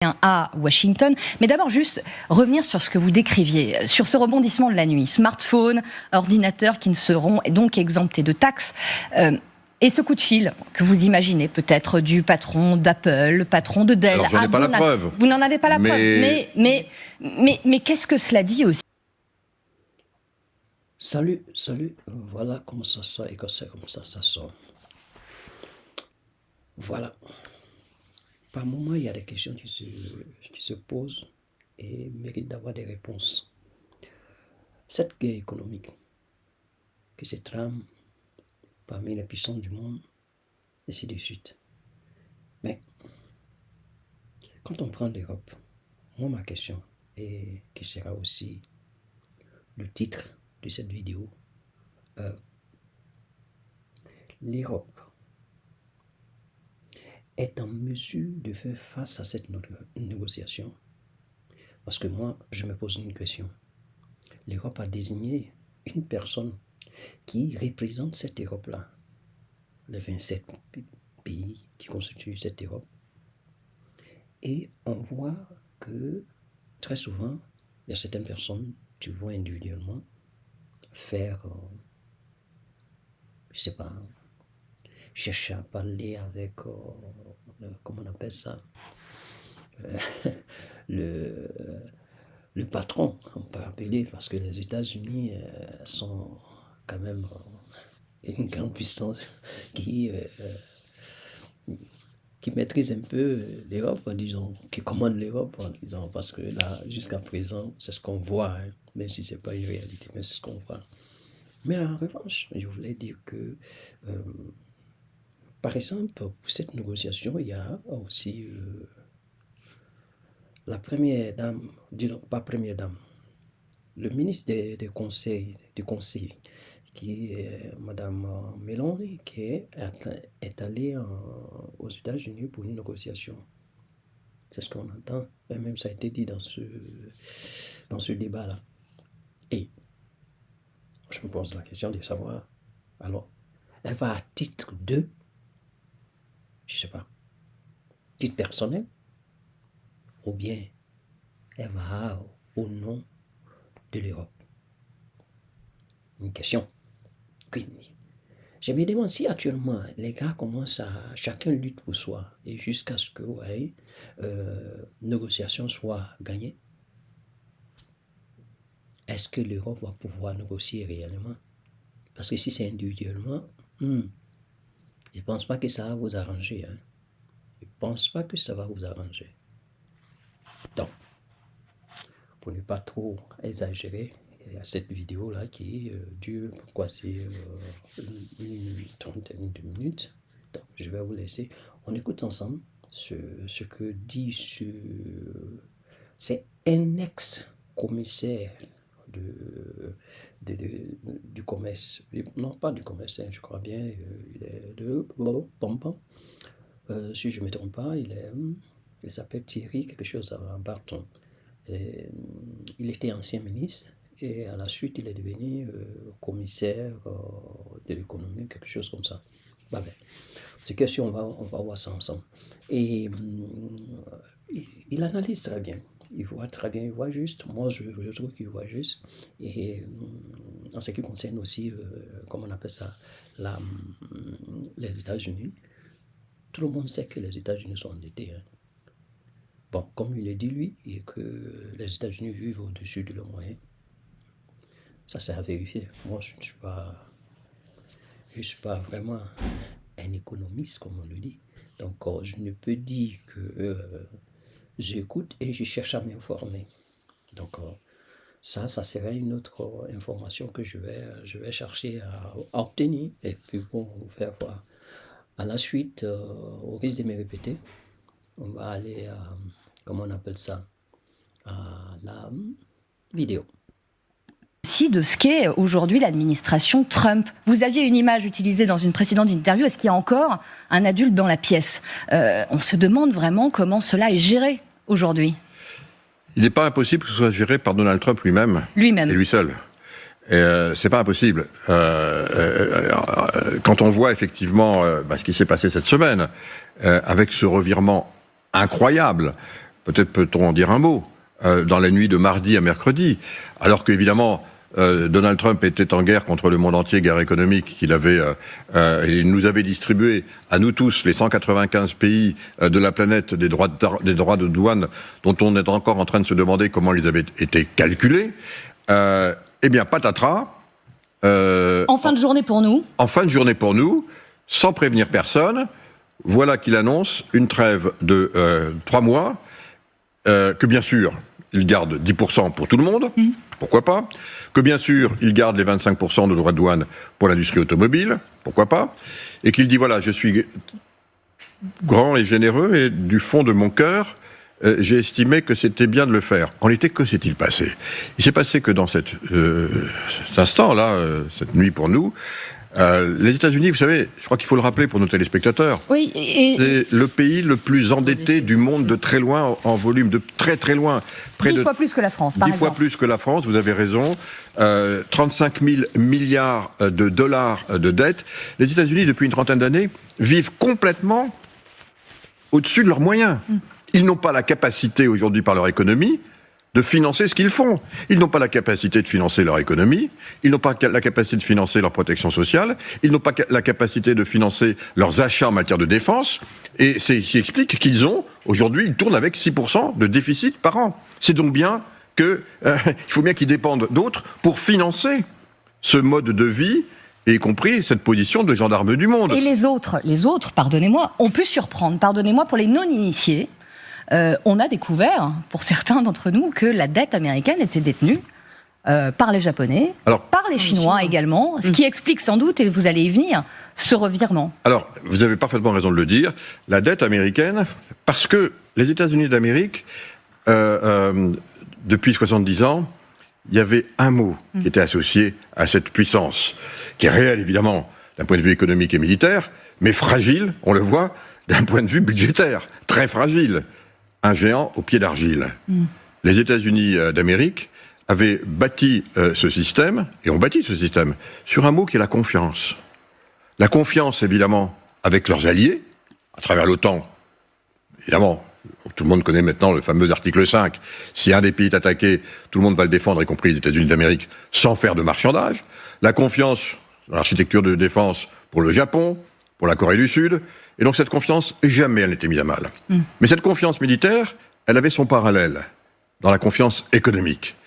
à Washington. Mais d'abord, juste revenir sur ce que vous décriviez, sur ce rebondissement de la nuit. Smartphones, ordinateurs qui ne seront donc exemptés de taxes. Et ce coup de fil que vous imaginez peut-être du patron d'Apple, patron de Dell. Alors, j'en ai pas la preuve. Vous n'en avez pas la preuve. Mais qu'est-ce que cela dit aussi? Salut, voilà comment ça sort et quand c'est comme ça sort. Voilà. Par moments, il y a des questions qui se posent et méritent d'avoir des réponses. Cette guerre économique qui se trame parmi les puissances du monde, et ainsi de suite. Mais quand on prend l'Europe, moi ma question, et qui sera aussi le titre de cette vidéo, l'Europe est en mesure de faire face à cette négociation? Parce que moi, je me pose une question. L'Europe a désigné une personne qui représente cette Europe-là, les 27 pays qui constituent cette Europe. Et on voit que très souvent, il y a certaines personnes, tu vois individuellement, faire, je sais pas, chercher à parler avec, comment on appelle ça, le patron, on peut appeler, parce que les États-Unis sont quand même une grande puissance qui maîtrise un peu l'Europe, disons, qui commande l'Europe, disons, parce que là, jusqu'à présent, c'est ce qu'on voit, hein, même si ce n'est pas une réalité, mais c'est ce qu'on voit. Mais en revanche, je voulais dire que, par exemple, pour cette négociation, il y a aussi la première dame, disons pas première dame, le ministre du conseil, qui est Madame Meloni, qui est allée aux États-Unis pour une négociation. C'est ce qu'on entend, et même ça a été dit dans ce débat-là. Et je me pose la question de savoir, alors, elle va à titre de, je sais pas, titre personnel, ou bien elle va au nom de l'Europe? Une question. Je me demande si actuellement les gars commencent à chacun lutte pour soi et jusqu'à ce que négociation soit gagnée. Est-ce que l'Europe va pouvoir négocier réellement? Parce que si c'est individuellement, je ne pense pas que ça va vous arranger. Hein. Je ne pense pas que ça va vous arranger. Donc, pour ne pas trop exagérer, il y a cette vidéo-là qui dure, c'est une trentaine de minutes. Donc, je vais vous laisser. On écoute ensemble ce que dit c'est un ex-commissaire du commerce. Non, pas du commerce, je crois bien. Il est de si je ne me trompe pas, il s'appelle Thierry, quelque chose à Barton. Il était ancien ministre et à la suite, il est devenu commissaire de l'économie, quelque chose comme ça. Bah ben, c'est question, on va voir ça ensemble. Et il analyse très bien. Il voit très bien, il voit juste. Moi, je trouve qu'il voit juste. Et en ce qui concerne aussi, comment on appelle ça, les États-Unis, tout le monde sait que les États-Unis sont endettés. Hein. Bon, comme il le dit lui, et que les États-Unis vivent au-dessus de leurs moyens, ça c'est à vérifier. Moi, je ne suis pas vraiment un économiste, comme on le dit. Donc, je ne peux dire que j'écoute et je cherche à m'informer. Donc, ça serait une autre information que je vais chercher à obtenir et puis pour vous faire voir. À la suite, au risque de me répéter, on va aller à, comment on appelle ça, à la vidéo. Aussi de ce qu'est aujourd'hui l'administration Trump. Vous aviez une image utilisée dans une précédente interview. Est-ce qu'il y a encore un adulte dans la pièce? On se demande vraiment comment cela est géré aujourd'hui. Il n'est pas impossible que ce soit géré par Donald Trump lui-même. Lui-même. Et lui seul. C'est pas impossible. Quand on voit effectivement ce qui s'est passé cette semaine, avec ce revirement incroyable peut-être peut-on en dire un mot, dans la nuit de mardi à mercredi, alors qu'évidemment, Donald Trump était en guerre contre le monde entier, guerre économique il nous avait distribué à nous tous, les 195 pays de la planète, des droits de douane dont on est encore en train de se demander comment ils avaient été calculés. Eh bien, patatras. En fin de journée pour nous. En fin de journée pour nous, sans prévenir personne, voilà qu'il annonce une trêve de 3 mois, que bien sûr, il garde 10% pour tout le monde, pourquoi pas, que bien sûr, il garde les 25% de droits de douane pour l'industrie automobile, pourquoi pas, et qu'il dit, voilà, je suis grand et généreux, et du fond de mon cœur, j'ai estimé que c'était bien de le faire. En réalité, que s'est-il passé ? Il s'est passé que dans cet instant-là, cette nuit pour nous, les États-Unis, vous savez, je crois qu'il faut le rappeler pour nos téléspectateurs, Oui, c'est le pays le plus endetté du monde de très loin, en volume, de très très loin. 10 fois plus que la France, par 10 fois exemple. plus que la France, vous avez raison. 35 000 milliards de dollars de dette. Les États-Unis, depuis une trentaine d'années, vivent complètement au-dessus de leurs moyens. Ils n'ont pas la capacité aujourd'hui par leur économie de financer ce qu'ils font. Ils n'ont pas la capacité de financer leur économie, ils n'ont pas la capacité de financer leur protection sociale, ils n'ont pas la capacité de financer leurs achats en matière de défense, et c'est ce qui explique qu'ils ont, aujourd'hui, ils tournent avec 6% de déficit par an. C'est donc bien qu'il faut bien qu'ils dépendent d'autres pour financer ce mode de vie, et y compris cette position de gendarme du monde. Et les autres, pardonnez-moi, ont pu surprendre. Pardonnez-moi pour les non-initiés. On a découvert, pour certains d'entre nous, que la dette américaine était détenue par les Japonais, par les Chinois également, ce qui explique sans doute, et vous allez y venir, ce revirement. Alors, vous avez parfaitement raison de le dire, la dette américaine, parce que les États-Unis d'Amérique, depuis 70 ans, il y avait un mot qui était associé à cette puissance, qui est réelle évidemment d'un point de vue économique et militaire, mais fragile, on le voit, d'un point de vue budgétaire, très fragile. Un géant au pied d'argile. Les États-Unis d'Amérique avaient bâti ce système, et ont bâti ce système, sur un mot qui est la confiance. La confiance, évidemment, avec leurs alliés, à travers l'OTAN. Évidemment, tout le monde connaît maintenant le fameux article 5. Si un des pays est attaqué, tout le monde va le défendre, y compris les États-Unis d'Amérique, sans faire de marchandage. La confiance dans l'architecture de défense pour le Japon, pour la Corée du Sud, et donc cette confiance, jamais elle n'était mise à mal. Mais cette confiance militaire, elle avait son parallèle dans la confiance économique.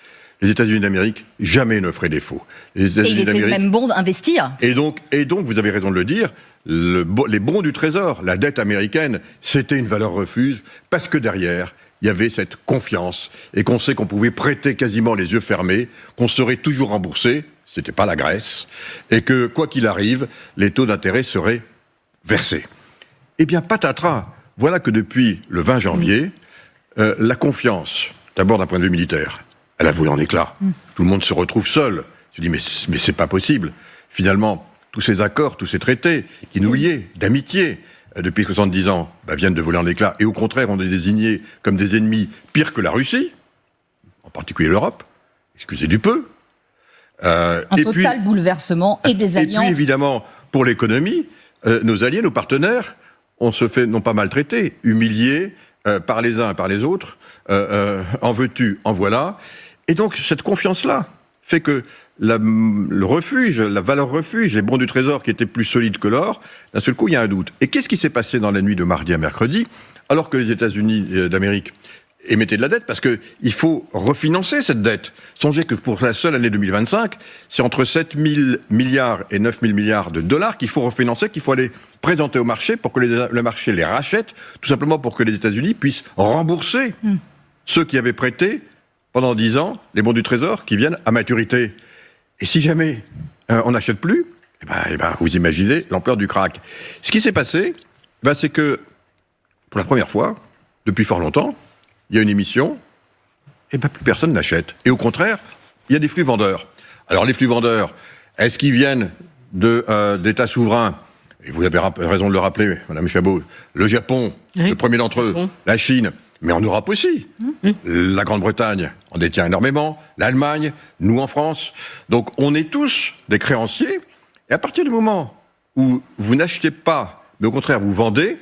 Les États-Unis d'Amérique, jamais ne feraient défaut. Et il était même bon d'investir. Et donc, vous avez raison de le dire, les bons du Trésor, la dette américaine, c'était une valeur refuge, parce que derrière, il y avait cette confiance, et qu'on sait qu'on pouvait prêter quasiment les yeux fermés, qu'on serait toujours remboursé, c'était pas la Grèce, et que, quoi qu'il arrive, les taux d'intérêt seraient versés. Eh bien, patatras, voilà que depuis le 20 janvier, la confiance, d'abord d'un point de vue militaire, elle a volé en éclats. Tout le monde se retrouve seul. Je dis, mais c'est pas possible. Finalement, tous ces accords, tous ces traités qui nous liaient d'amitié depuis 70 ans, viennent de voler en éclats. Et au contraire, on est désignés comme des ennemis pires que la Russie, en particulier l'Europe, excusez du peu. Un total bouleversement et des alliances. Et puis, évidemment, pour l'économie, nos alliés, nos partenaires, on se fait non pas maltraiter, humiliés par les uns et par les autres, en veux-tu, en voilà. Et donc, cette confiance-là fait que le refuge, la valeur refuge, les bons du Trésor qui étaient plus solides que l'or, d'un seul coup, il y a un doute. Et qu'est-ce qui s'est passé dans la nuit de mardi à mercredi, alors que les États-Unis d'Amérique émettaient de la dette, parce qu'il faut refinancer cette dette. Songez que pour la seule année 2025, c'est entre 7 000 milliards et 9 000 milliards de dollars qu'il faut refinancer, qu'il faut aller présenter au marché pour que le marché les rachète, tout simplement pour que les États-Unis puissent rembourser ceux qui avaient prêté pendant 10 ans les bons du Trésor qui viennent à maturité. Et si jamais on n'achète plus, vous imaginez l'ampleur du krach. Ce qui s'est passé, c'est que, pour la première fois, depuis fort longtemps, il y a une émission, et plus personne n'achète. Et au contraire, il y a des flux vendeurs. Alors les flux vendeurs, est-ce qu'ils viennent d'États souverains ? Et vous avez raison de le rappeler, Madame Chabot, le Japon, le premier d'entre eux, la Chine, mais en Europe aussi. La Grande-Bretagne en détient énormément, l'Allemagne, nous en France. Donc on est tous des créanciers, et à partir du moment où vous n'achetez pas, mais au contraire vous vendez,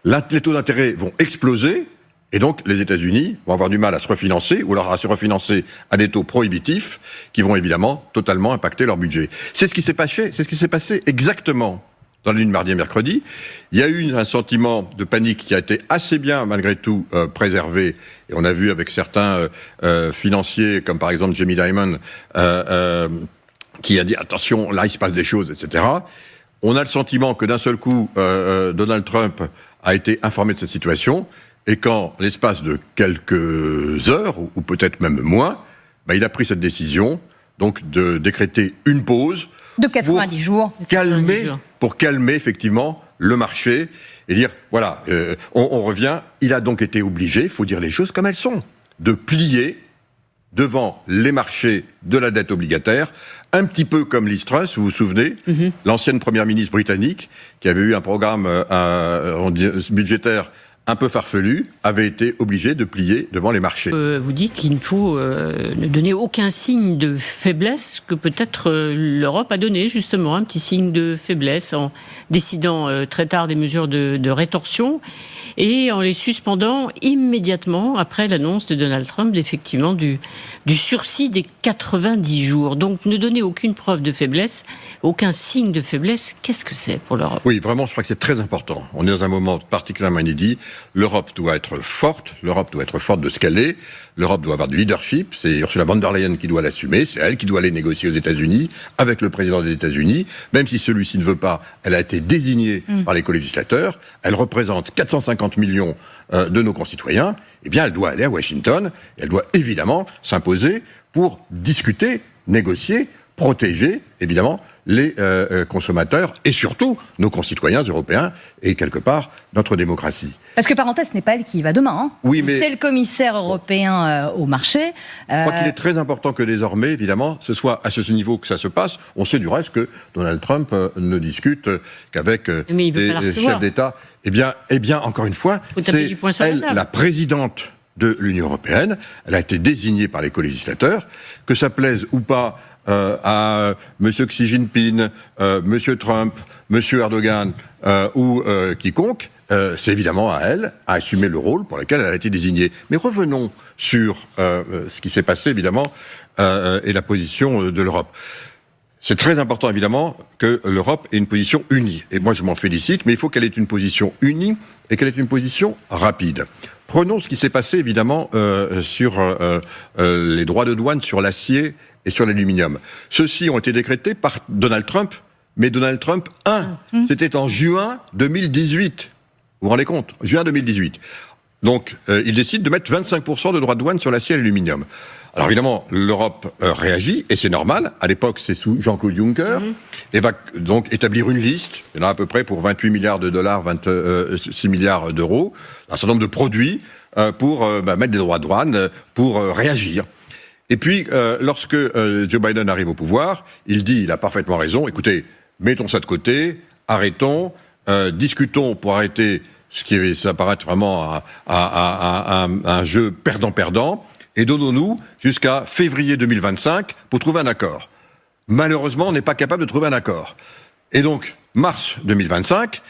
les taux d'intérêt vont exploser, Et donc, les États-Unis vont avoir du mal à se refinancer, ou alors à se refinancer à des taux prohibitifs, qui vont évidemment totalement impacter leur budget. C'est ce qui s'est passé exactement dans la nuit de mardi et mercredi. Il y a eu un sentiment de panique qui a été assez bien, malgré tout, préservé. Et on a vu avec certains financiers, comme par exemple Jamie Dimon, qui a dit « attention, là, il se passe des choses, etc. » On a le sentiment que d'un seul coup, Donald Trump a été informé de cette situation, et qu'en l'espace de quelques heures, ou peut-être même moins, il a pris cette décision, donc de décréter une pause de 90 jours. Pour calmer effectivement le marché et dire, voilà, on revient. Il a donc été obligé, il faut dire les choses comme elles sont, de plier devant les marchés de la dette obligataire, un petit peu comme Liz Truss, vous vous souvenez, l'ancienne première ministre britannique, qui avait eu un programme budgétaire un peu farfelu, avait été obligé de plier devant les marchés. Vous dites qu'il ne faut ne donner aucun signe de faiblesse, que peut-être l'Europe a donné justement un petit signe de faiblesse en décidant très tard des mesures de rétorsion et en les suspendant immédiatement après l'annonce de Donald Trump effectivement du sursis des 90 jours. Donc ne donner aucune preuve de faiblesse, aucun signe de faiblesse, qu'est-ce que c'est pour l'Europe ? Oui, vraiment, je crois que c'est très important. On est dans un moment particulièrement inédit. L'Europe doit être forte de ce qu'elle est. L'Europe doit avoir du leadership. C'est Ursula von der Leyen qui doit l'assumer. C'est elle qui doit aller négocier aux États-Unis avec le président des États-Unis. Même si celui-ci ne veut pas, elle a été désignée par les co-législateurs. Elle représente 450 millions de nos concitoyens. Eh bien, elle doit aller à Washington. Et elle doit évidemment s'imposer pour discuter, négocier, protéger, évidemment, les consommateurs et surtout nos concitoyens européens et quelque part notre démocratie. Parce que parenthèse, ce n'est pas elle qui y va demain. Hein. Oui, mais c'est le commissaire européen au marché. Je crois qu'il est très important que désormais, évidemment, ce soit à ce niveau que ça se passe. On sait du reste que Donald Trump ne discute qu'avec des chefs d'État. Eh bien, encore une fois, c'est elle, la présidente de l'Union européenne. Elle a été désignée par les co-législateurs. Que ça plaise ou pas à M. Xi Jinping, M. Trump, M. Erdogan ou quiconque, c'est évidemment à elle à assumer le rôle pour lequel elle a été désignée. Mais revenons sur ce qui s'est passé, évidemment, et la position de l'Europe. C'est très important, évidemment, que l'Europe ait une position unie. Et moi, je m'en félicite, mais il faut qu'elle ait une position unie et qu'elle ait une position rapide. Prenons ce qui s'est passé, évidemment, sur les droits de douane sur l'acier et sur l'aluminium. Ceux-ci ont été décrétés par Donald Trump, mais Donald Trump 1. C'était en juin 2018. Vous vous rendez compte ? Juin 2018. Donc, il décide de mettre 25% de droits de douane sur l'acier et l'aluminium. Alors évidemment, l'Europe réagit, et c'est normal. À l'époque, c'est sous Jean-Claude Juncker, et va donc établir une liste. Il y en a à peu près pour 28 milliards de dollars, 26 milliards d'euros, un certain nombre de produits pour mettre des droits de douane, pour réagir. Et puis, lorsque Joe Biden arrive au pouvoir, il a parfaitement raison, écoutez, mettons ça de côté, arrêtons, discutons pour arrêter ce qui s'apparate vraiment à un jeu perdant-perdant, et donnons-nous jusqu'à février 2025 pour trouver un accord. Malheureusement, on n'est pas capable de trouver un accord. Et donc, mars 2025,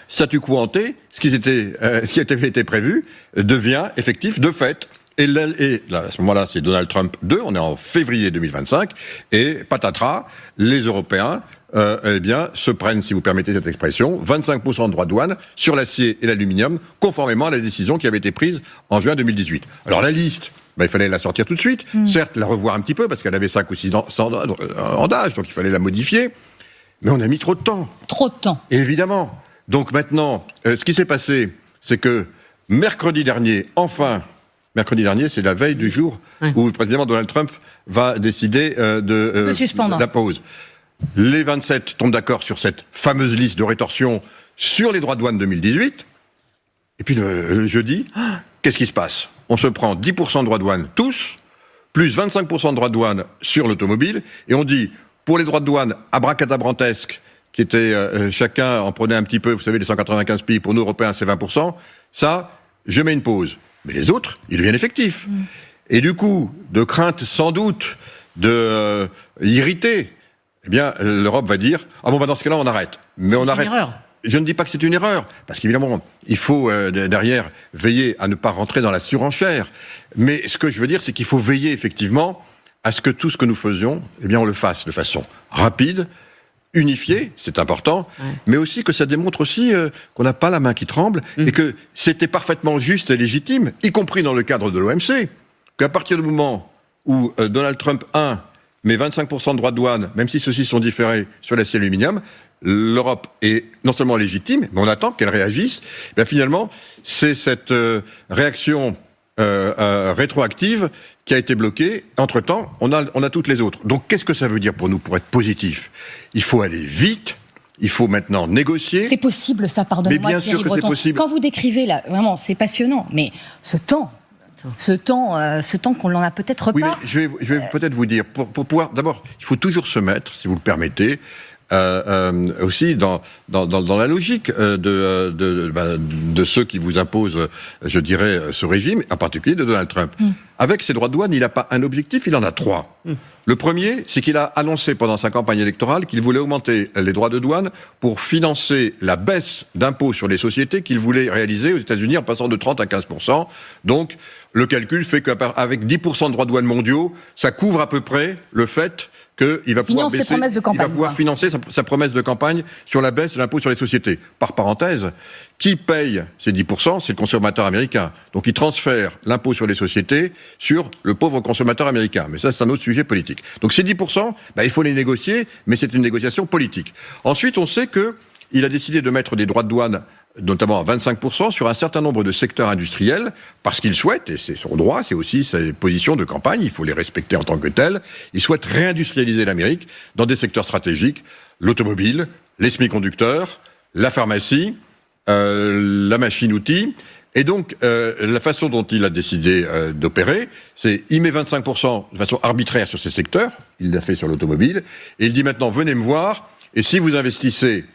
statu quo ante, ce qui avait été prévu devient effectif de fait. Et là, à ce moment-là, c'est Donald Trump 2, on est en février 2025, et patatras, les Européens se prennent, si vous permettez cette expression, 25% de droits de douane sur l'acier et l'aluminium, conformément à la décision qui avait été prise en juin 2018. Alors la liste, il fallait la sortir tout de suite, certes la revoir un petit peu, parce qu'elle avait 5 ou 6 ans d'âge, donc il fallait la modifier, mais on a mis trop de temps. Trop de temps. Et évidemment. Donc maintenant, ce qui s'est passé, c'est que mercredi dernier, c'est la veille du jour où le président Donald Trump va décider de la pause. Les 27 tombent d'accord sur cette fameuse liste de rétorsion sur les droits de douane 2018. Et puis le jeudi, qu'est-ce qui se passe ? On se prend 10% de droits de douane tous, plus 25% de droits de douane sur l'automobile, et on dit, pour les droits de douane abracadabrantesques, qui étaient chacun en prenait un petit peu, vous savez, les 195 pays, pour nous Européens c'est 20%, ça, je mets une pause. Mais les autres, ils deviennent effectifs. Et du coup, de crainte sans doute de irriter, eh bien, l'Europe va dire, dans ce cas-là, on arrête. Mais on arrête. je ne dis pas que c'est une erreur, parce qu'évidemment, il faut derrière veiller à ne pas rentrer dans la surenchère. Mais ce que je veux dire, c'est qu'il faut veiller effectivement à ce que tout ce que nous faisions, eh bien, on le fasse de façon rapide, unifiée, c'est important, mais aussi que ça démontre aussi qu'on n'a pas la main qui tremble et que c'était parfaitement juste et légitime, y compris dans le cadre de l'OMC, qu'à partir du moment où Donald Trump, met 25% de droits de douane, même si ceux-ci sont différés sur l'acier et l'aluminium, l'Europe est non seulement légitime, mais on attend qu'elle réagisse. Ben finalement, c'est cette réaction rétroactive qui a été bloquée. Entre-temps, on a toutes les autres. Donc, qu'est-ce que ça veut dire pour nous, pour être positif ? Il faut aller vite. Il faut maintenant négocier. C'est possible, ça, pardonnez-moi, bien Thierry sûr que c'est Breton. possible. Quand vous décrivez, là, vraiment, c'est passionnant, mais ce temps qu'on n'en a peut-être Oui, pas. mais je vais peut-être vous dire, pour pouvoir, d'abord, il faut toujours se mettre, si vous le permettez, aussi dans la logique de ceux qui vous imposent, je dirais, ce régime, en particulier de Donald Trump. Avec ses droits de douane, il n'a pas un objectif, il en a 3. Le premier, c'est qu'il a annoncé pendant sa campagne électorale qu'il voulait augmenter les droits de douane pour financer la baisse d'impôts sur les sociétés qu'il voulait réaliser aux États-Unis en passant de 30 à 15%. Donc, le calcul fait qu'avec 10% de droits de douane mondiaux, ça couvre à peu près le fait qu'il va pouvoir baisser, il va pouvoir financer sa promesse de campagne sur la baisse de l'impôt sur les sociétés. Par parenthèse, qui paye ces 10%, c'est le consommateur américain. Donc il transfère l'impôt sur les sociétés sur le pauvre consommateur américain. Mais ça, c'est un autre sujet politique. Donc ces 10%, il faut les négocier, mais c'est une négociation politique. Ensuite, on sait qu'il a décidé de mettre des droits de douane notamment à 25% sur un certain nombre de secteurs industriels, parce qu'il souhaite, et c'est son droit, c'est aussi ses positions de campagne, il faut les respecter en tant que telles, il souhaite réindustrialiser l'Amérique dans des secteurs stratégiques, l'automobile, les semi-conducteurs, la pharmacie, la machine-outil, et donc la façon dont il a décidé d'opérer, c'est il met 25% de façon arbitraire sur ces secteurs, il l'a fait sur l'automobile, et il dit maintenant, venez me voir, et si vous investissez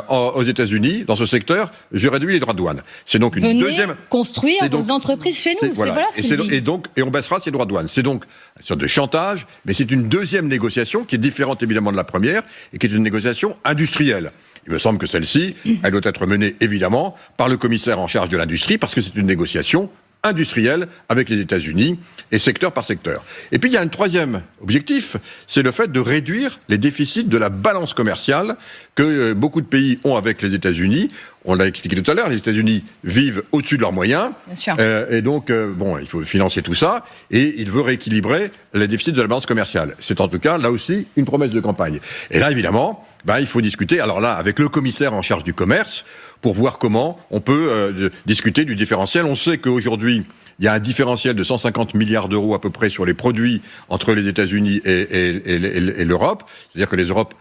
aux États-Unis, dans ce secteur, je réduis les droits de douane. C'est donc une deuxième... construire vos entreprises chez nous. Voilà ce qu'il dit. Et on baissera ces droits de douane. C'est donc une sorte de chantage, mais c'est une deuxième négociation qui est différente évidemment de la première et qui est une négociation industrielle. Il me semble que celle-ci, elle doit être menée évidemment par le commissaire en charge de l'industrie parce que c'est une négociation industrielle avec les États-Unis et secteur par secteur. Et puis il y a un troisième objectif, c'est le fait de réduire les déficits de la balance commerciale que beaucoup de pays ont avec les États-Unis. On l'a expliqué tout à l'heure, les États-Unis vivent au-dessus de leurs moyens. Bien sûr. Et donc, il faut financer tout ça. Et il veut rééquilibrer les déficits de la balance commerciale. C'est en tout cas, là aussi, une promesse de campagne. Et là, évidemment, il faut discuter, alors là, avec le commissaire en charge du commerce, pour voir comment on peut discuter du différentiel. On sait qu'aujourd'hui, il y a un différentiel de 150 milliards d'euros à peu près sur les produits entre les États-Unis et l'Europe. C'est-à-dire que les Europes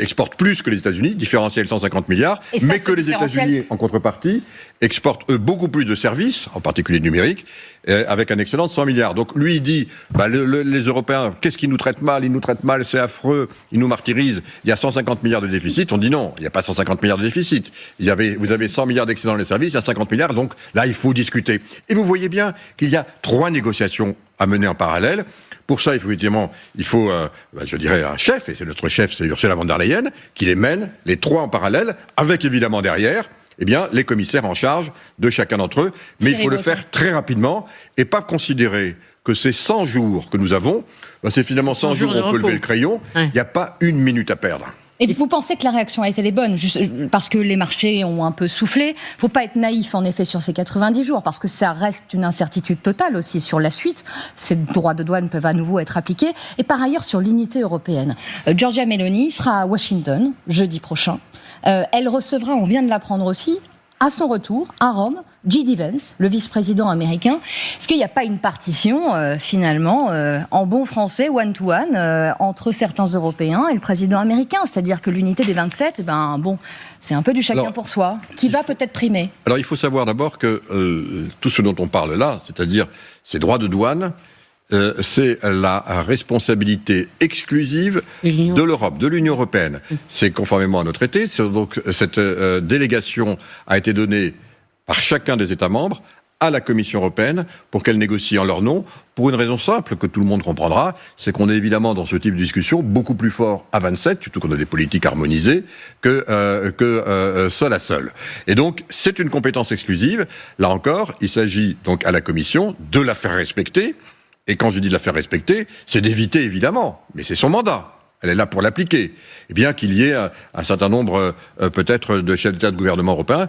exportent plus que les États-Unis, différentiel 150 milliards, mais que les États-Unis, en contrepartie, exportent eux beaucoup plus de services, en particulier numériques, avec un excédent de 100 milliards. Donc lui, il dit, les Européens, qu'est-ce qu'ils nous traitent mal ? Ils nous traitent mal, c'est affreux, ils nous martyrisent. Il y a 150 milliards de déficit. On dit non, il n'y a pas 150 milliards de déficit. Vous avez 100 milliards d'excédent dans les services, il y a 50 milliards, donc là, il faut discuter. Et vous voyez bien qu'il y a 3 négociations à mener en parallèle. Pour ça, il faut, je dirais, un chef, et c'est notre chef, c'est Ursula von der Leyen, qui les mène, les 3 en parallèle, avec évidemment derrière, les commissaires en charge de chacun d'entre eux. Mais il faut le faire très rapidement, et pas considérer que ces 100 jours que nous avons, c'est finalement 100 jours où on peut lever le crayon, il n'y a pas une minute à perdre. Et vous pensez que la réaction a été les bonnes, juste parce que les marchés ont un peu soufflé. Faut pas être naïf, en effet, sur ces 90 jours, parce que ça reste une incertitude totale aussi sur la suite. Ces droits de douane peuvent à nouveau être appliqués. Et par ailleurs, sur l'unité européenne. Giorgia Meloni sera à Washington, jeudi prochain. Elle recevra, on vient de l'apprendre aussi, à son retour, à Rome, J.D. Vance, le vice-président américain. Est-ce qu'il n'y a pas une partition, finalement, en bon français, one-to-one, entre certains Européens et le président américain ? C'est-à-dire que l'unité des 27, c'est un peu du chacun pour soi, qui va peut-être primer. Alors, il faut savoir d'abord que tout ce dont on parle là, c'est-à-dire ces droits de douane, c'est la responsabilité exclusive de l'Europe, de l'Union européenne. C'est conformément à nos traités. Donc, cette délégation a été donnée par chacun des États membres à la Commission européenne pour qu'elle négocie en leur nom, pour une raison simple que tout le monde comprendra, c'est qu'on est évidemment dans ce type de discussion beaucoup plus fort à 27, surtout qu'on a des politiques harmonisées, que seul à seul. Et donc, c'est une compétence exclusive. Là encore, il s'agit donc à la Commission de la faire respecter. Et quand je dis de la faire respecter, c'est d'éviter évidemment, mais c'est son mandat. Elle est là pour l'appliquer. Et bien qu'il y ait un certain nombre, peut-être, de chefs d'État de gouvernement européens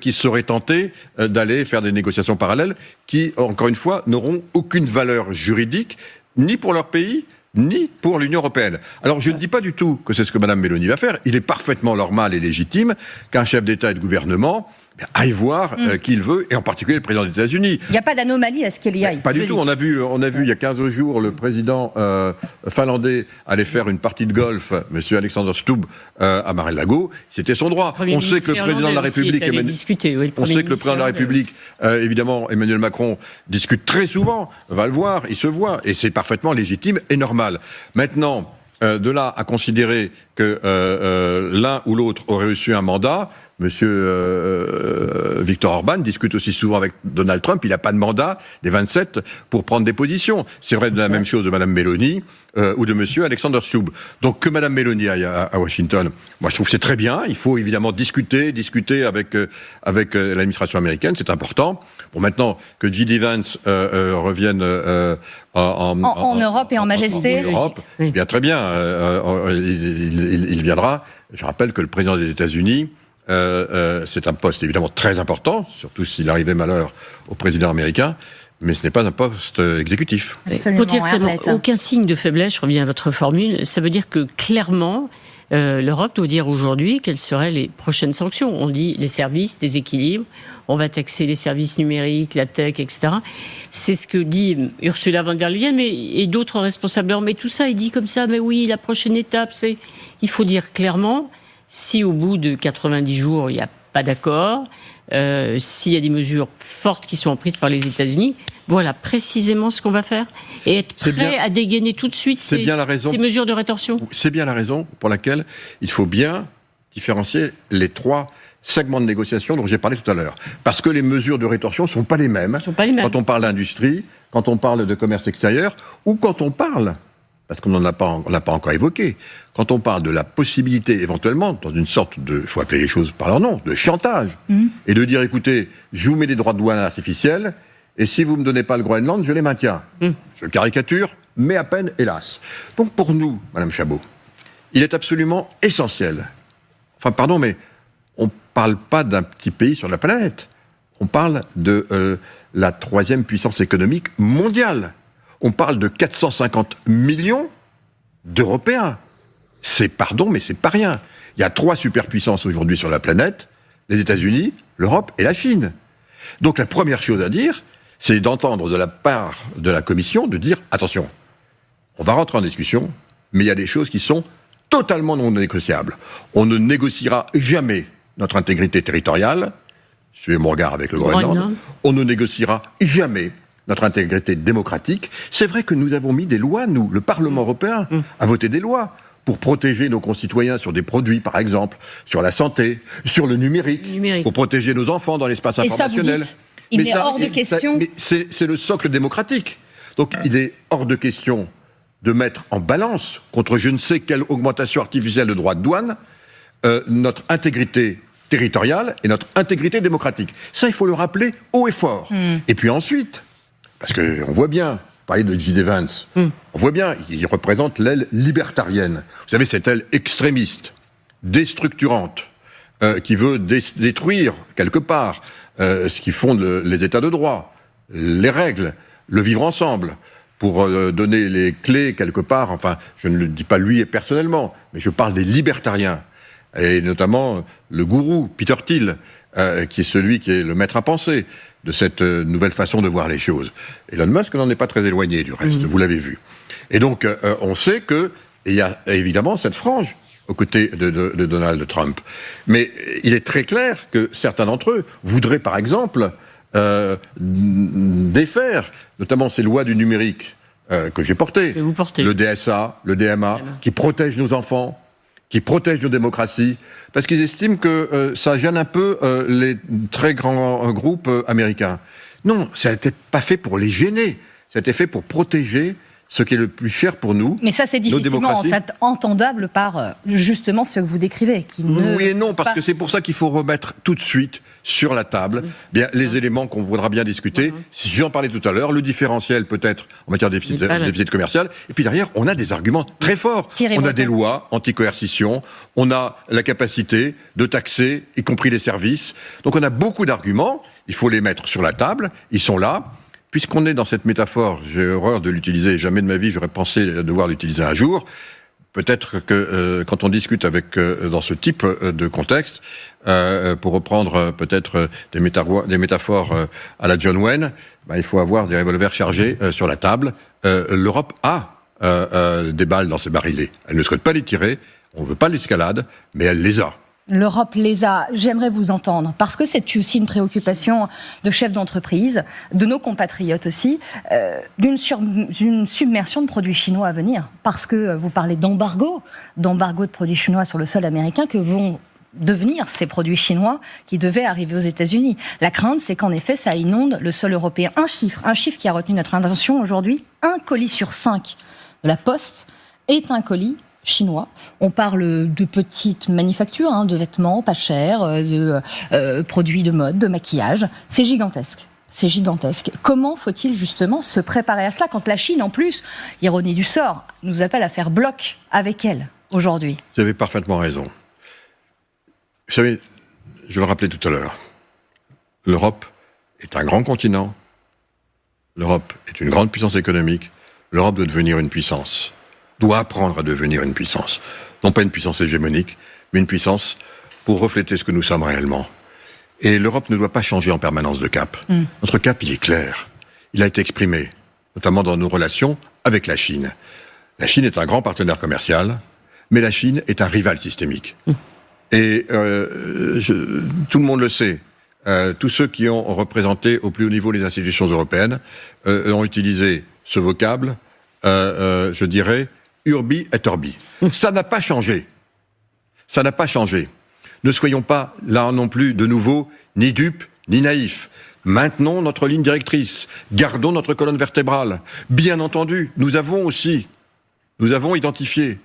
qui seraient tentés d'aller faire des négociations parallèles qui, encore une fois, n'auront aucune valeur juridique, ni pour leur pays, ni pour l'Union européenne. Alors, je ne dis pas du tout que c'est ce que Mme Meloni va faire. Il est parfaitement normal et légitime qu'un chef d'État et de gouvernement aille voir qui il veut, et en particulier le président des États-Unis. Il n'y a pas d'anomalie à ce qu'il y aille. Pas du tout. On a vu il y a 15 jours le président finlandais aller faire une partie de golf, M. Alexander Stubb, à Mar-a-Lago. C'était son droit. On sait que le président de la République, évidemment, Emmanuel Macron discute très souvent, va le voir, il se voit, et c'est parfaitement légitime et normal. Maintenant, de là à considérer que l'un ou l'autre aurait reçu un mandat, Monsieur Viktor Orban discute aussi souvent avec Donald Trump. Il n'a pas de mandat des 27 pour prendre des positions. C'est vrai de la même chose de Madame Meloni ou de Monsieur Alexander Stubb. Donc que Madame Meloni aille à Washington, moi je trouve que c'est très bien. Il faut évidemment discuter avec l'administration américaine, c'est important. Bon, maintenant que J.D. Vance revienne en Europe et en majesté. En Europe, bien très bien. Il viendra. Je rappelle que le président des États-Unis, c'est un poste évidemment très important, surtout s'il arrivait malheur au président américain, mais ce n'est pas un poste exécutif. Pour dire aucun signe de faiblesse, je reviens à votre formule, ça veut dire que clairement, l'Europe doit dire aujourd'hui quelles seraient les prochaines sanctions. On dit les services, des équilibres, on va taxer les services numériques, la tech, etc. C'est ce que dit Ursula von der Leyen et d'autres responsables. Mais tout ça, il dit comme ça, mais oui, la prochaine étape, c'est... Il faut dire clairement... Si au bout de 90 jours, il n'y a pas d'accord, s'il y a des mesures fortes qui sont prises par les États-Unis, voilà précisément ce qu'on va faire. Et être prêt à dégainer tout de suite ces mesures de rétorsion. C'est bien la raison pour laquelle il faut bien différencier les trois segments de négociation dont j'ai parlé tout à l'heure. Parce que les mesures de rétorsion ne sont pas les mêmes. Quand on parle d'industrie, quand on parle de commerce extérieur, ou quand on parle... parce qu'on n'a pas encore évoqué, quand on parle de la possibilité, éventuellement, dans une sorte de, il faut appeler les choses par leur nom, de chantage, et de dire, écoutez, je vous mets des droits de douane artificiels, et si vous ne me donnez pas le Groenland, je les maintiens. Je caricature, mais à peine, hélas. Donc pour nous, Madame Chabot, il est absolument essentiel, enfin pardon, mais on ne parle pas d'un petit pays sur la planète, on parle de la troisième puissance économique mondiale. On parle de 450 millions d'Européens. Mais c'est pas rien. Il y a 3 superpuissances aujourd'hui sur la planète, les États-Unis, l'Europe et la Chine. Donc la première chose à dire, c'est d'entendre de la part de la Commission de dire, attention, on va rentrer en discussion, mais il y a des choses qui sont totalement non négociables. On ne négociera jamais notre intégrité territoriale, suivez mon regard avec le Groenland, on ne négociera jamais notre intégrité démocratique. C'est vrai que nous avons mis des lois, nous, le Parlement européen a voté des lois pour protéger nos concitoyens sur des produits, par exemple, sur la santé, sur le numérique. Pour protéger nos enfants dans l'espace informationnel. Il est hors de question. C'est le socle démocratique. Donc il est hors de question de mettre en balance, contre je ne sais quelle augmentation artificielle de droits de douane, notre intégrité territoriale et notre intégrité démocratique. Ça, il faut le rappeler haut et fort. Et puis ensuite... Parce qu'on voit bien, parler de J.D. Vance, on voit bien, il représente l'aile libertarienne. Vous savez, cette aile extrémiste, déstructurante, qui veut détruire, quelque part, ce qui fonde les États de droit, les règles, le vivre ensemble, pour donner les clés, quelque part, enfin, je ne le dis pas lui personnellement, mais je parle des libertariens, et notamment le gourou, Peter Thiel, qui est celui qui est le maître à penser de cette nouvelle façon de voir les choses. Elon Musk n'en est pas très éloigné, du reste, vous l'avez vu. Et donc, on sait qu'il y a évidemment cette frange aux côtés de Donald Trump. Mais il est très clair que certains d'entre eux voudraient, par exemple, défaire, notamment ces lois du numérique que j'ai portées. Le DSA, le DMA, qui protègent nos enfants, qui protègent nos démocraties, parce qu'ils estiment que ça gêne un peu les très grands groupes américains. Non, ça n'était pas fait pour les gêner. Ça a été fait pour protéger ce qui est le plus cher pour nous. Mais ça, c'est difficilement entendable par justement ce que vous décrivez. Oui et non, parce que c'est pour ça qu'il faut remettre tout de suite sur la table les éléments qu'on voudra bien discuter. J'en parlais tout à l'heure, le différentiel peut-être en matière de déficit commercial. Et puis derrière, on a des arguments très forts. On a des lois anti-coercition, on a la capacité de taxer, y compris les services. Donc on a beaucoup d'arguments, il faut les mettre sur la table, ils sont là. Puisqu'on est dans cette métaphore, j'ai horreur de l'utiliser, jamais de ma vie j'aurais pensé devoir l'utiliser un jour, peut-être que quand on discute dans ce type de contexte, pour reprendre peut-être des métaphores à la John Wayne, il faut avoir des revolvers chargés sur la table. L'Europe a des balles dans ses barilets. Elle ne souhaite pas les tirer, on ne veut pas l'escalade, mais elle les a. L'Europe les a. J'aimerais vous entendre, parce que c'est aussi une préoccupation de chefs d'entreprise, de nos compatriotes aussi, d'une submersion de produits chinois à venir. Parce que vous parlez d'embargo de produits chinois sur le sol américain, que vont devenir ces produits chinois qui devaient arriver aux États-Unis. La crainte, c'est qu'en effet, ça inonde le sol européen. Un chiffre qui a retenu notre attention aujourd'hui, 1 colis sur 5 de la Poste est un colis chinois. On parle de petites manufactures, de vêtements pas chers, de produits de mode, de maquillage. C'est gigantesque. C'est gigantesque. Comment faut-il justement se préparer à cela quand la Chine, en plus, ironie du sort, nous appelle à faire bloc avec elle aujourd'hui? Vous avez parfaitement raison. Vous savez, je le rappelais tout à l'heure, l'Europe est un grand continent, l'Europe est une grande puissance économique, l'Europe doit devenir une puissance, doit apprendre à devenir une puissance. Non pas une puissance hégémonique, mais une puissance pour refléter ce que nous sommes réellement. Et l'Europe ne doit pas changer en permanence de cap. Notre cap, il est clair. Il a été exprimé, notamment dans nos relations avec la Chine. La Chine est un grand partenaire commercial, mais la Chine est un rival systémique. Et tout le monde le sait. Tous ceux qui ont représenté au plus haut niveau les institutions européennes ont utilisé ce vocable, je dirais, urbi et orbi. Ça n'a pas changé. Ça n'a pas changé. Ne soyons pas, là non plus, de nouveau, ni dupes, ni naïfs. Maintenons notre ligne directrice. Gardons notre colonne vertébrale. Bien entendu, nous avons identifié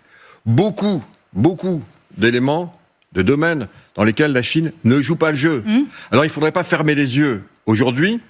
beaucoup d'éléments, de domaines dans lesquels la Chine ne joue pas le jeu. Alors il ne faudrait pas fermer les yeux aujourd'hui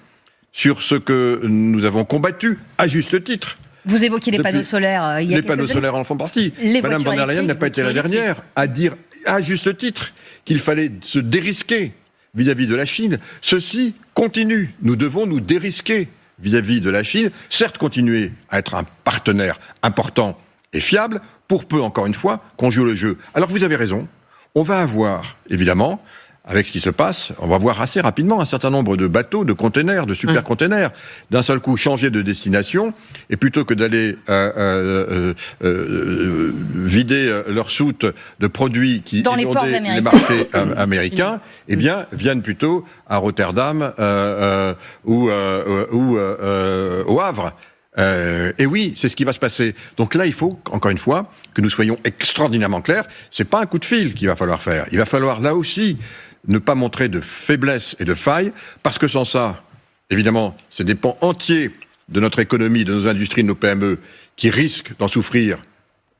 sur ce que nous avons combattu, à juste titre. Vous évoquez les panneaux solaires. Les panneaux solaires en font partie. Madame von der Leyen n'a pas été la dernière à dire, à juste titre, qu'il fallait se dérisquer vis-à-vis de la Chine. Ceci continue. Nous devons nous dérisquer vis-à-vis de la Chine. Certes, continuer à être un partenaire important et fiable, pour peu, encore une fois, qu'on joue le jeu. Alors vous avez raison. On va avoir, évidemment, avec ce qui se passe, on va voir assez rapidement un certain nombre de bateaux, de containers, de super-containers, d'un seul coup changer de destination, et plutôt que d'aller vider leur soute de produits qui inondaient les marchés américains, eh bien, viennent plutôt à Rotterdam ou au Havre. Et oui, c'est ce qui va se passer. Donc là, il faut, encore une fois, que nous soyons extraordinairement clairs. C'est pas un coup de fil qu'il va falloir faire. Il va falloir, là aussi, ne pas montrer de faiblesse et de faille, parce que sans ça, évidemment, c'est des pans entiers de notre économie, de nos industries, de nos PME, qui risquent d'en souffrir,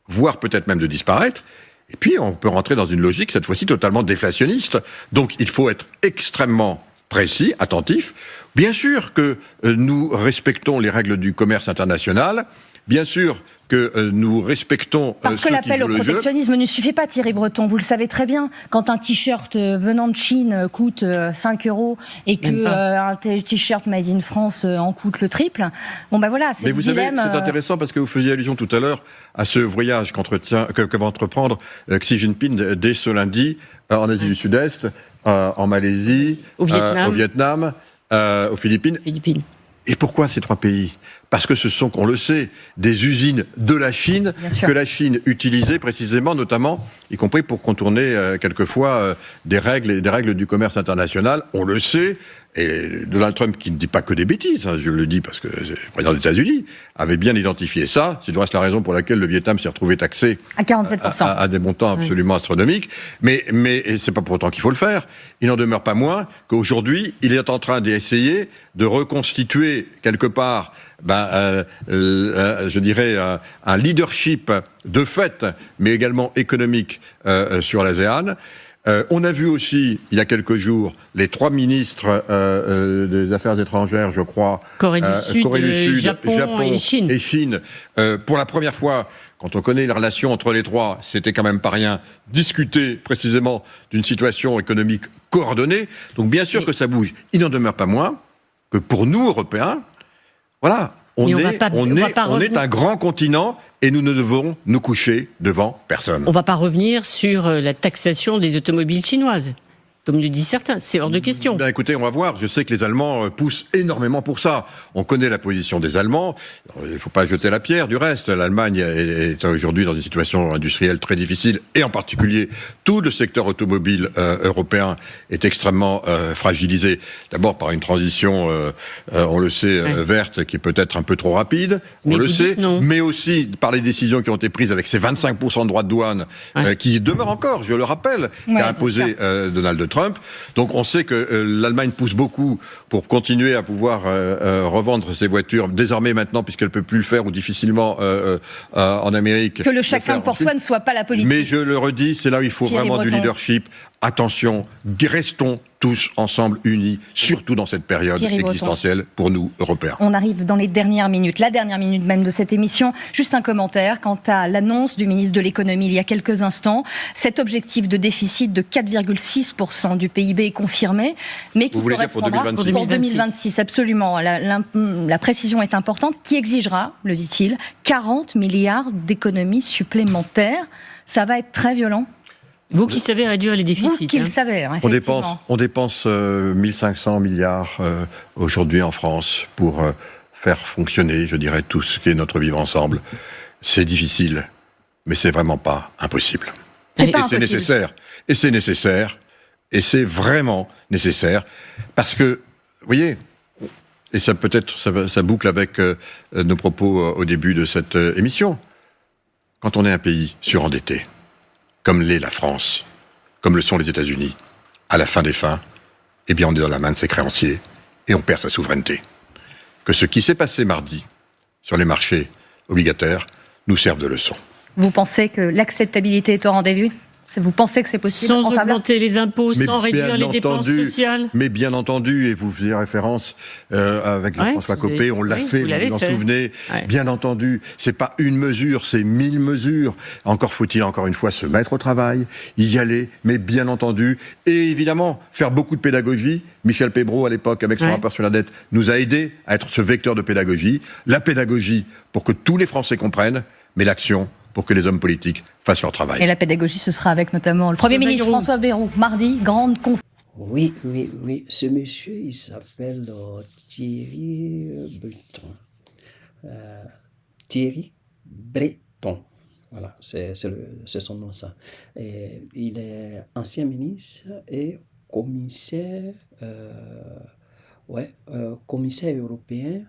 voire peut-être même de disparaître. Et puis, on peut rentrer dans une logique, cette fois-ci, totalement déflationniste. Donc, il faut être extrêmement précis, attentif. Bien sûr que nous respectons les règles du commerce international, bien sûr que nous respectons parce que l'appel au protectionnisme ne suffit pas, Thierry Breton, vous le savez très bien. Quand un t-shirt venant de Chine coûte 5 € et que un t-shirt made in France en coûte le triple, voilà, c'est le dilemme. Mais vous savez, c'est intéressant parce que vous faisiez allusion tout à l'heure à ce voyage que va entreprendre Xi Jinping dès ce lundi en Asie du Sud-Est, en Malaisie, au Vietnam, aux Philippines. Et pourquoi ces 3 pays ? Parce que ce sont, on le sait, des usines de la Chine que la Chine utilisait précisément, notamment, y compris pour contourner quelquefois des règles du commerce international. On le sait, Et Donald Trump, qui ne dit pas que des bêtises, hein, je le dis parce que c'est le président des États-Unis, avait bien identifié ça. C'est du reste la raison pour laquelle le Vietnam s'est retrouvé taxé À 47%. à des montants absolument astronomiques. Mais et c'est pas pour autant qu'il faut le faire. Il n'en demeure pas moins qu'aujourd'hui, il est en train d'essayer de reconstituer quelque part, je dirais, un leadership de fait, mais également économique sur l'ASEAN. On a vu aussi, il y a quelques jours, les 3 ministres des Affaires étrangères, je crois, Corée du Sud, Japon et Chine. Pour la première fois, quand on connaît les relations entre les trois, c'était quand même pas rien, discuter précisément d'une situation économique coordonnée. Donc bien sûr que ça bouge. Il n'en demeure pas moins que pour nous, Européens, voilà, on est un grand continent et nous ne devons nous coucher devant personne. On ne va pas revenir sur la taxation des automobiles chinoises, comme le disent certains. C'est hors de question. Bien, écoutez, on va voir. Je sais que les Allemands poussent énormément pour ça. On connaît la position des Allemands. Il ne faut pas jeter la pierre du reste. L'Allemagne est aujourd'hui dans une situation industrielle très difficile, et en particulier, tout le secteur automobile européen est extrêmement fragilisé. D'abord par une transition, on le sait, verte, qui est peut-être un peu trop rapide. On le sait. Mais aussi par les décisions qui ont été prises avec ces 25% de droits de douane, qui demeurent encore, je le rappelle, qu'a imposé Donald Trump. Donc on sait que l'Allemagne pousse beaucoup pour continuer à pouvoir revendre ses voitures, désormais maintenant, puisqu'elle ne peut plus le faire, ou difficilement en Amérique. Que le chacun pour soi ne soit pas la politique. Mais je le redis, c'est là où il faut Thierry vraiment Breton. du leadership. Attention, restons tous ensemble unis, surtout dans cette période Thierry Breton. existentielle pour nous, Européens. On arrive dans les dernières minutes, la dernière minute même de cette émission. Juste un commentaire quant à l'annonce du ministre de l'économie il y a quelques instants. Cet objectif de déficit de 4,6% du PIB est confirmé, mais qui Vous voulez dire pour correspondra 2026. pour 2026. Absolument. La précision est importante, qui exigera, le dit-il, 40 milliards d'économies supplémentaires. Ça va être très violent. Vous qui savez réduire les déficits. Vous qui le savez, effectivement. On dépense 1500 milliards aujourd'hui en France pour faire fonctionner, je dirais, tout ce qui est notre vivre ensemble. C'est difficile, mais c'est vraiment pas impossible. C'est pas Et c'est impossible. nécessaire. Et c'est nécessaire. Et c'est vraiment nécessaire. Parce que, vous voyez, et ça peut-être, ça boucle avec nos propos au début de cette émission. Quand on est un pays surendetté, comme l'est la France, comme le sont les États-Unis, à la fin des fins, eh bien on est dans la main de ses créanciers et on perd sa souveraineté. Que ce qui s'est passé mardi sur les marchés obligataires nous serve de leçon. Vous pensez que l'acceptabilité est au rendez-vous ? Vous pensez que c'est possible Sans rentable augmenter les impôts, Mais sans réduire les bien dépenses entendu, sociales. Mais bien entendu, et vous faisiez référence avec Jean-François Copé, on l'a fait, vous vous en souvenez. Ouais. Bien entendu, c'est pas une mesure, c'est 1000 mesures. Encore faut-il, encore une fois, se mettre au travail, y aller, mais bien entendu, et évidemment, faire beaucoup de pédagogie. Michel Pébreau, à l'époque, avec son rapport sur la dette, nous a aidés à être ce vecteur de pédagogie. La pédagogie pour que tous les Français comprennent, mais l'action pour que les hommes politiques fassent leur travail. Et la pédagogie, ce sera avec notamment le Premier ministre François Bayrou. Mardi, grande conférence. Oui. Ce monsieur, il s'appelle Thierry Breton. Thierry Breton. Voilà, c'est son nom, ça. Et il est ancien ministre et commissaire, commissaire européen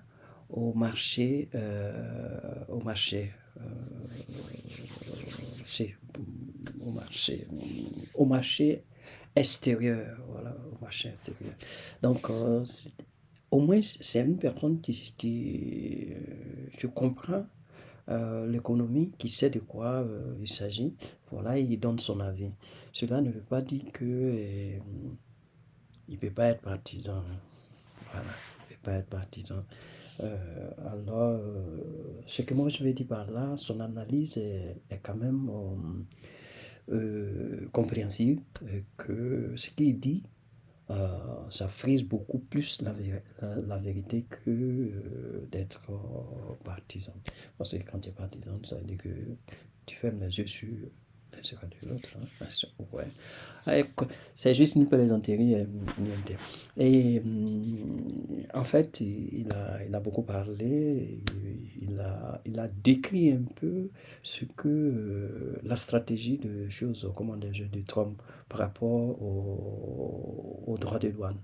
au marché extérieur, voilà, au marché extérieur. Donc, au moins, c'est une personne qui comprend l'économie, qui sait de quoi il s'agit. Voilà, il donne son avis. Cela ne veut pas dire que il peut pas être partisan. Voilà, il peut pas être partisan. Alors, ce que moi je vais dire par là, son analyse est quand même compréhensible, que ce qu'il dit, ça frise beaucoup plus la vérité que d'être partisan. Parce que quand tu es partisan, ça veut dire que tu fermes les yeux sur les erreurs de l'autre. Ouais. C'est juste une plaisanterie. Et en fait, il a beaucoup parlé, il a décrit un peu ce que la stratégie de choses, comment dire, de Trump par rapport aux droits de douane.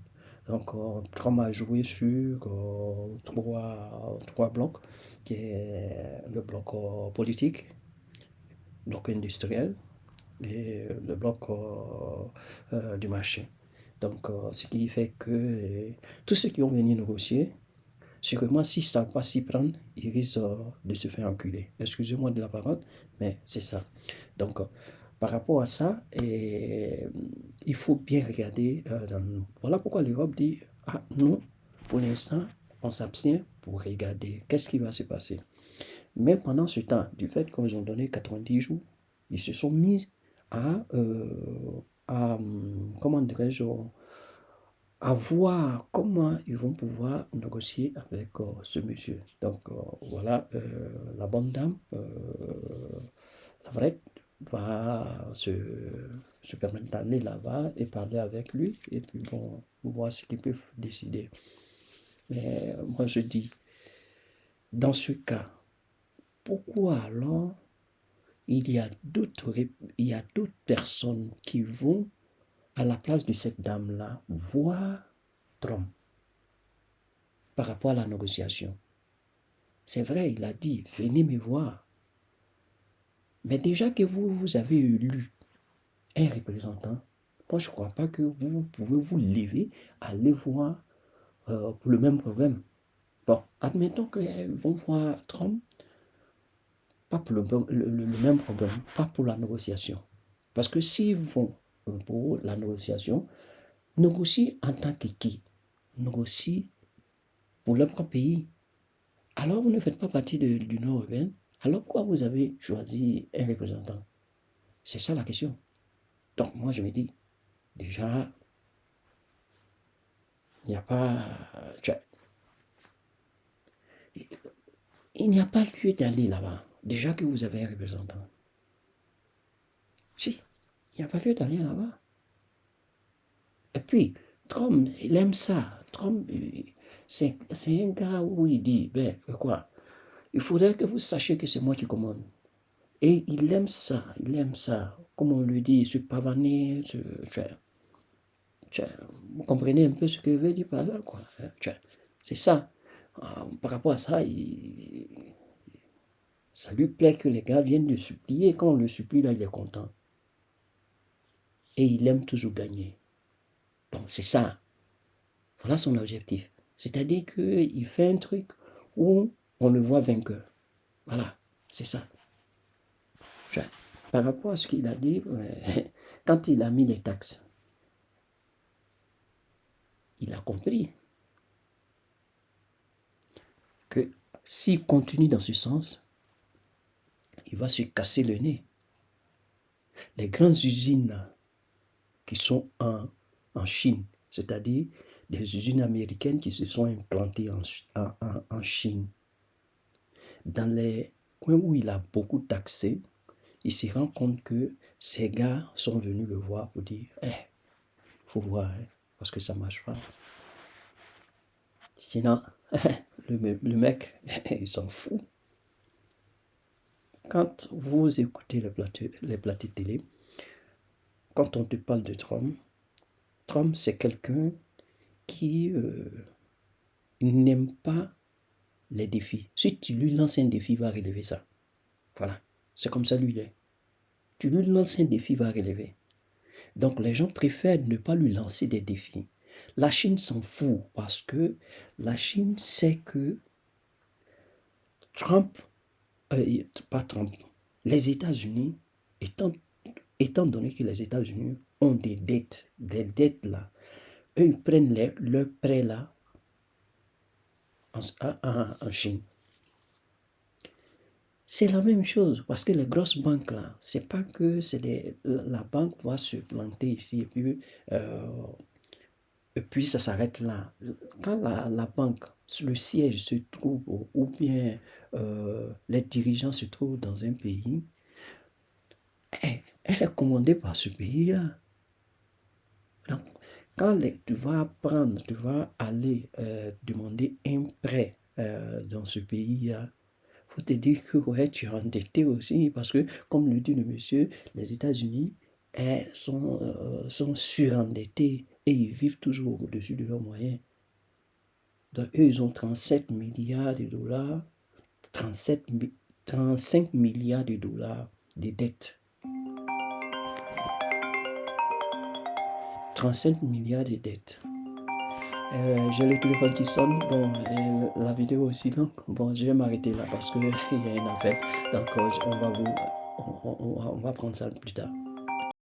Donc, Trump a joué sur trois blocs, qui est le bloc politique, le bloc industriel et le bloc du marché. Donc, ce qui fait que tous ceux qui ont venu négocier, sûrement, si ça ne va pas s'y prendre, ils risquent de se faire enculer. Excusez-moi de la parole, mais c'est ça. Donc, par rapport à ça, il faut bien regarder. Voilà pourquoi l'Europe dit, ah non, pour l'instant, on s'abstient pour regarder qu'est-ce qui va se passer. Mais pendant ce temps, du fait qu'ils ont donné 90 jours, ils se sont mis à comment dirais-je, à voir comment ils vont pouvoir négocier avec ce monsieur. Donc voilà, la bonne dame, la vraie, va se permettre d'aller là-bas et parler avec lui, et puis bon, voir ce qu'ils peuvent décider. Mais moi je dis, dans ce cas, pourquoi alors il y a d'autres personnes qui vont à la place de cette dame-là voir Trump par rapport à la négociation? C'est vrai, il a dit, venez me voir. Mais déjà que vous avez élu un représentant, moi je ne crois pas que vous pouvez vous lever, aller voir pour le même problème. Bon, admettons qu'ils vont voir Trump, pas pour le même problème, pas pour la négociation. Parce que s'ils vont pour la négociation, négocient en tant que qui? Négocient pour leur propre pays. Alors vous ne faites pas partie de l'Union européenne. Alors pourquoi vous avez choisi un représentant? C'est ça la question. Donc moi je me dis, déjà, il n'y a pas... Il n'y a pas lieu d'aller là-bas. Déjà que vous avez un représentant. Si, il n'y a pas lieu d'aller là-bas. Et puis, Trump, il aime ça. Trump, c'est un gars où il dit, ben, quoi, il faudrait que vous sachiez que c'est moi qui commande. Et il aime ça, Comme on le dit, se pavaner, vous comprenez un peu ce que je veux dire par là, quoi. C'est ça. Par rapport à ça, ça lui plaît que les gars viennent le supplier. Quand on le supplie, là, il est content. Et il aime toujours gagner. Donc c'est ça. Voilà son objectif. C'est-à-dire qu'il fait un truc où on le voit vainqueur. Voilà, c'est ça. Par rapport à ce qu'il a dit, quand il a mis les taxes, il a compris que s'il continue dans ce sens, il va se casser le nez. Les grandes usines qui sont en Chine, c'est-à-dire des usines américaines qui se sont implantées en Chine, dans les coins où il a beaucoup taxé, il se rend compte que ces gars sont venus le voir pour dire « faut voir, parce que ça ne marche pas. » Sinon, le mec, il s'en fout. Quand vous écoutez les plateaux télé, quand on te parle de Trump, Trump c'est quelqu'un qui n'aime pas les défis. Si tu lui lances un défi, il va relever ça. Voilà, c'est comme ça lui il est. Tu lui lances un défi, il va relever. Donc les gens préfèrent ne pas lui lancer des défis. La Chine s'en fout parce que la Chine sait que les États-Unis, étant donné que les États-Unis ont des dettes là, eux ils prennent leurs prêts là en Chine. C'est la même chose, parce que les grosses banques là, c'est pas que la banque va se planter ici et puis ça s'arrête là. Quand la banque, le siège se trouve, ou bien les dirigeants se trouvent dans un pays, elle est commandée par ce pays-là. Donc, quand tu vas aller demander un prêt dans ce pays-là, faut te dire que ouais, tu es endetté aussi, parce que, comme le dit le monsieur, les États-Unis sont surendettés et ils vivent toujours au-dessus de leurs moyens. Donc, eux, ils ont 37 milliards de dollars, 35 milliards de dollars de dettes. 35 milliards de dettes. J'ai le téléphone qui sonne. Bon, la vidéo aussi longue. Bon, je vais m'arrêter là parce qu'il y a un appel. Donc, on va prendre ça plus tard.